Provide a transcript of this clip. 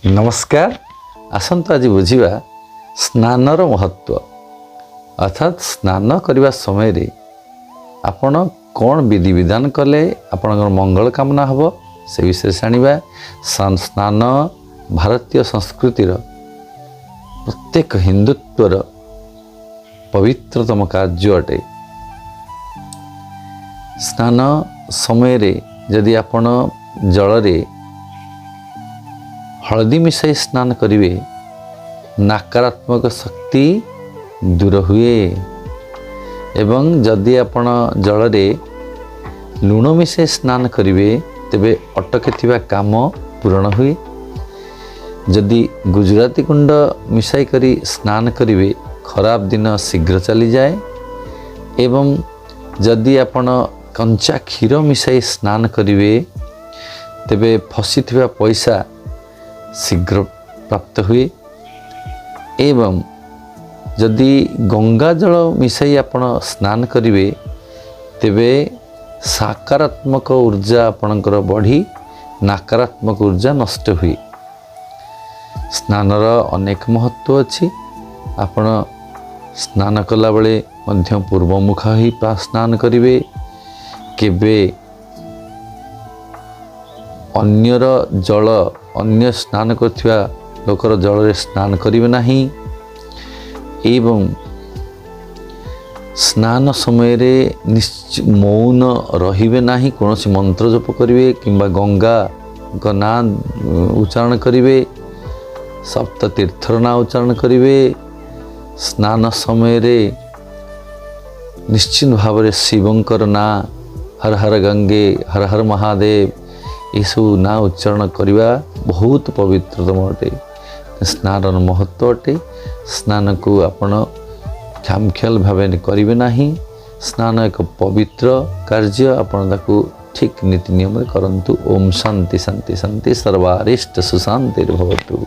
नमस्कार। आसंतु आज बुझिबा स्नानर महत्व अर्थात स्नान करने समय रे आपण कौन विधि विधान कले आपण मंगल कामना हब से विषय जानिबा। स्नान भारतीय संस्कृतिर प्रत्येक हिंदुत्वर पवित्रतम कार्य अटे। स्नान समय रे यदि आपण जल रे हलदी मिसाई स्नान करिवे नकारात्मक शक्ति दूर हुए एवं जदि आपण जल रे लुण मिसाई स्नान करिवे तेबे अटके काम पूर्ण हुए। जदि गुजराती कुंड मिसाई करी स्नान करिवे खराब दिन शीघ्र चली जाए एवं जदि आपण कंचा क्षीर मिसाई स्नान करिवे तेबे फसीथिबा पैसा शीघ्र प्राप्त हुए एवं जदि गंगा जल मिसाई आपण स्नान करिवे तेबे सकारात्मक ऊर्जा आपणकर बढ़ी नकारात्मक ऊर्जा नष्ट हुए। स्नानर अनेक महत्व अच्छी। आपण स्नान कला बेले मध्य पूर्वमुख ही स्नान करिवे। केबे अन्यर जल अन्य स्नान करथिबा लोकर जल रे स्नान करिवे नाही एवं स्नान समय रे मौन रहिबे नाही। कोनोसी मंत्र जप करिवे किंबा गंगा का नाम उच्चारण करिवे, सप्त तीर्थर नाम उच्चारण करिवे। स्नान समय रे निश्चित भाव रे शिवंकर ना हर हर गंगे हर हर महादेव यू ना उच्चारण करवा बहुत पवित्रतम अटे। स्नान महत्व अटे। स्नान को आपण खामख्याल भाव करेंगे नहीं। स्नान एक पवित्र कार्य। आपण ताकू ठीक नीति नियम करंतु। ओम शांति शांति शांति सर्वारिष्ट सुशांति भवतु।